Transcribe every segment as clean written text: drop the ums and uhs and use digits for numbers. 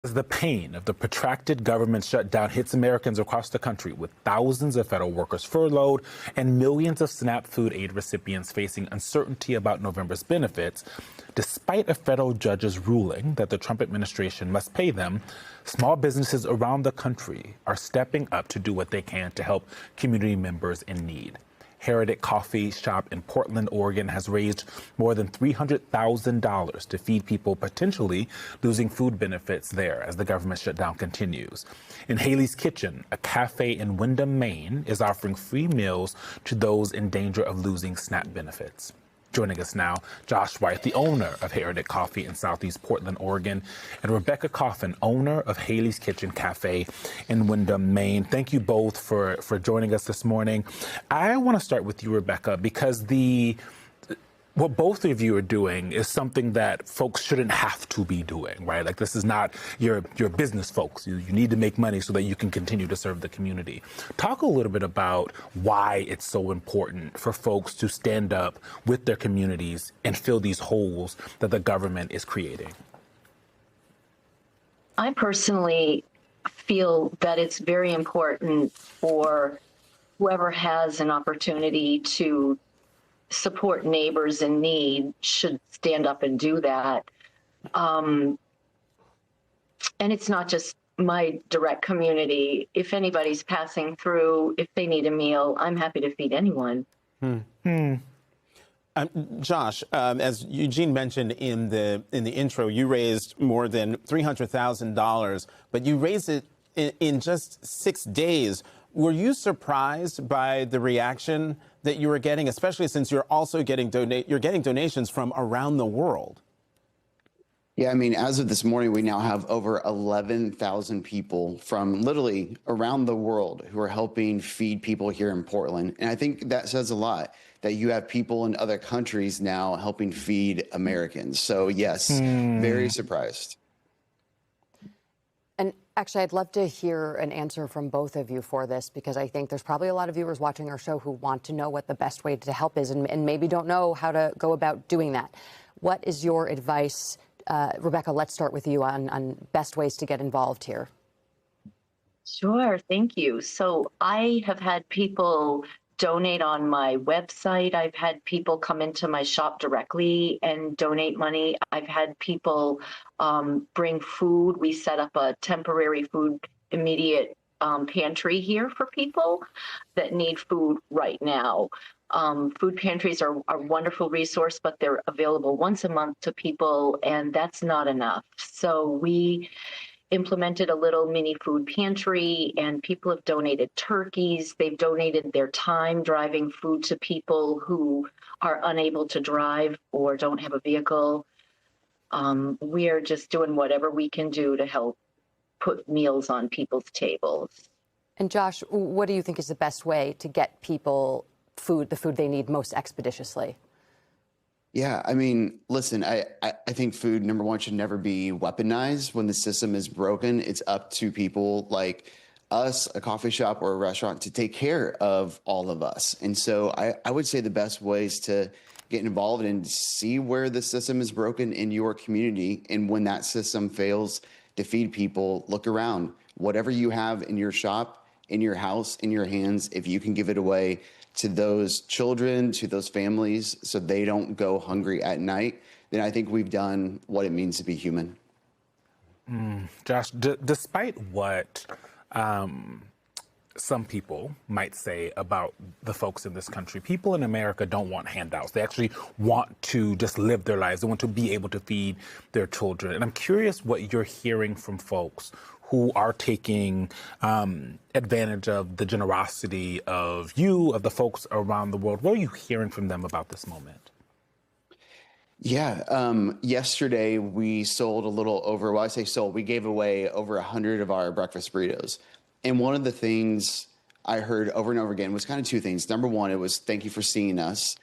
As the pain of the protracted government shutdown hits Americans across the country, with thousands of federal workers furloughed and millions of SNAP food aid recipients facing uncertainty about November's benefits, despite a federal judge's ruling that the Trump administration must pay them, small businesses around the country are stepping up to do what they can to help community members in need. Heritage Coffee Shop in Portland, Oregon has raised more than $300,000 to feed people potentially losing food benefits there as the government shutdown continues. In Haley's Kitchen, a cafe in Windham, Maine, is offering free meals to those in danger of losing SNAP benefits. Joining us now, Josh White, the owner of Heritage Coffee in Southeast Portland, Oregon, and Rebecca Coffin, owner of Haley's Kitchen Cafe in Windham, Maine. Thank you both for joining us this morning. I want to start with you, Rebecca, because what both of you are doing is something that folks shouldn't have to be doing, right? Like, this is not your business folks. You need to make money so that you can continue to serve the community. Talk a little bit about why it's so important for folks to stand up with their communities and fill these holes that the government is creating. I personally feel that it's very important for whoever has an opportunity to support neighbors in need should stand up and do that. And it's not just my direct community. If anybody's passing through, if they need a meal, I'm happy to feed anyone. Josh, as Eugene mentioned in the intro, you raised more than $300,000, but you raised it in just 6 days. Were you surprised by the reaction that you were getting, especially since you're also getting donations from around the world? Yeah, I mean, as of this morning, we now have over 11,000 people from literally around the world who are helping feed people here in Portland. And I think that says a lot, that you have people in other countries now helping feed Americans. So yes, very surprised. And actually, I'd love to hear an answer from both of you for this, because I think there's probably a lot of viewers watching our show who want to know what the best way to help is and maybe don't know how to go about doing that. What is your advice? Rebecca, let's start with you on best ways to get involved here. Sure, thank you. So I have had people donate on my website. I've had people come into my shop directly and donate money. I've had people bring food. We set up a temporary food immediate pantry here for people that need food right now. Food pantries are a wonderful resource, but they're available once a month to people, and that's not enough. So we implemented a little mini food pantry, and people have donated turkeys. They've donated their time driving food to people who are unable to drive or don't have a vehicle. We are just doing whatever we can do to help put meals on people's tables. And Josh, what do you think is the best way to get people the food they need most expeditiously? Yeah, I mean, listen, I think food, number one, should never be weaponized. When the system is broken, it's up to people like us, a coffee shop or a restaurant, to take care of all of us. And so I would say the best ways to get involved and see where the system is broken in your community. And when that system fails to feed people, look around. Whatever you have in your shop, in your house, in your hands, if you can give it away to those children, to those families, so they don't go hungry at night, then I think we've done what it means to be human. Josh, despite what some people might say about the folks in this country, people in America don't want handouts. They actually want to just live their lives. They want to be able to feed their children. And I'm curious what you're hearing from folks who are taking advantage of the generosity of the folks around the world. What are you hearing from them about this moment? Yeah, yesterday we sold a little over, well, I say sold, we gave away over 100 of our breakfast burritos. And one of the things I heard over and over again was kind of two things. Number one, it was thank you for seeing us.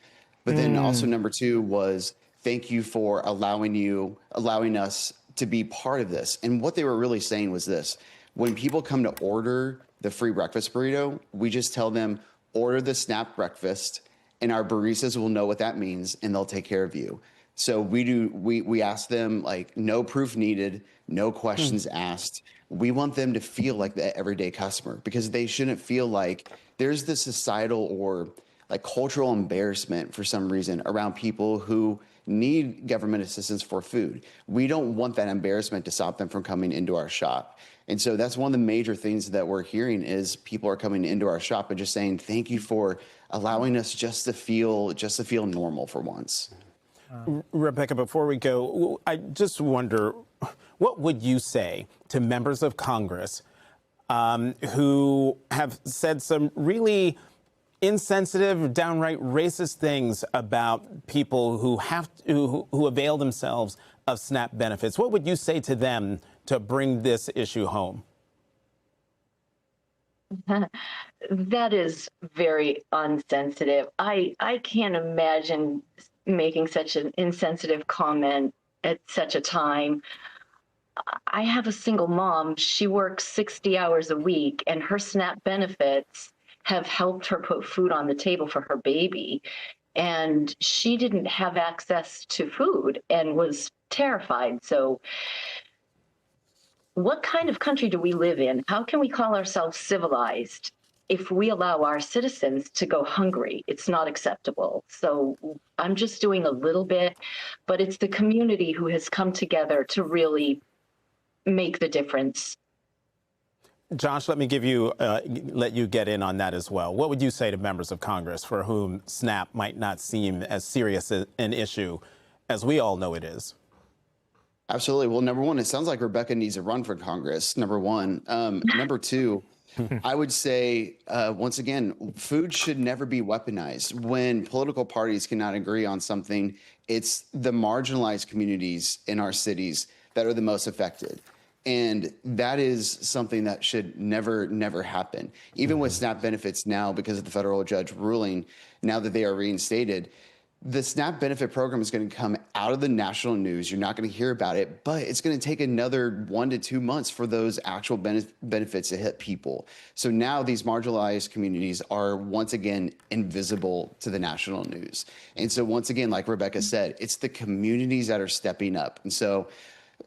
But then also number two was thank you for allowing us to be part of this. And what they were really saying was this: when people come to order the free breakfast burrito, we just tell them, order the SNAP breakfast, and our baristas will know what that means, and they'll take care of you. So we ask them like no proof needed, no questions asked. We want them to feel like the everyday customer because they shouldn't feel like there's this societal or like cultural embarrassment for some reason around people who need government assistance for food. We don't want that embarrassment to stop them from coming into our shop. And so that's one of the major things that we're hearing is people are coming into our shop and just saying, thank you for allowing us just to feel normal for once. Rebecca, before we go, I just wonder, what would you say to members of Congress who have said some really insensitive, downright racist things about people who avail themselves of SNAP benefits? What would you say to them to bring this issue home? That is very unsensitive. I can't imagine making such an insensitive comment at such a time. I have a single mom. She works 60 hours a week, and her SNAP benefits have helped her put food on the table for her baby. And she didn't have access to food and was terrified. So what kind of country do we live in? How can we call ourselves civilized if we allow our citizens to go hungry? It's not acceptable. So I'm just doing a little bit, but it's the community who has come together to really make the difference. Josh, let me let you get in on that as well. What would you say to members of Congress for whom SNAP might not seem as serious an issue as we all know it is? Absolutely. Well, number one, it sounds like Rebecca needs a run for Congress, number one. Number two, I would say, once again, food should never be weaponized. When political parties cannot agree on something, it's the marginalized communities in our cities that are the most affected. And that is something that should never happen. Even with SNAP benefits now, because of the federal judge ruling, now that they are reinstated, the SNAP benefit program is going to come out of the national news. You're not going to hear about it, but it's going to take another 1 to 2 months for those actual benefits to hit people. So now these marginalized communities are once again invisible to the national news. And so once again, like Rebecca said, it's the communities that are stepping up. And so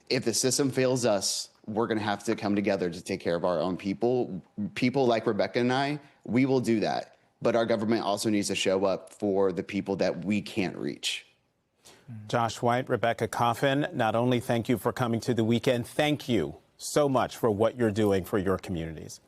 if the system fails us, we're going to have to come together to take care of our own people. People like Rebecca and I, we will do that. But our government also needs to show up for the people that we can't reach. Josh White, Rebecca Coffin, not only thank you for coming to The Weekend, thank you so much for what you're doing for your communities.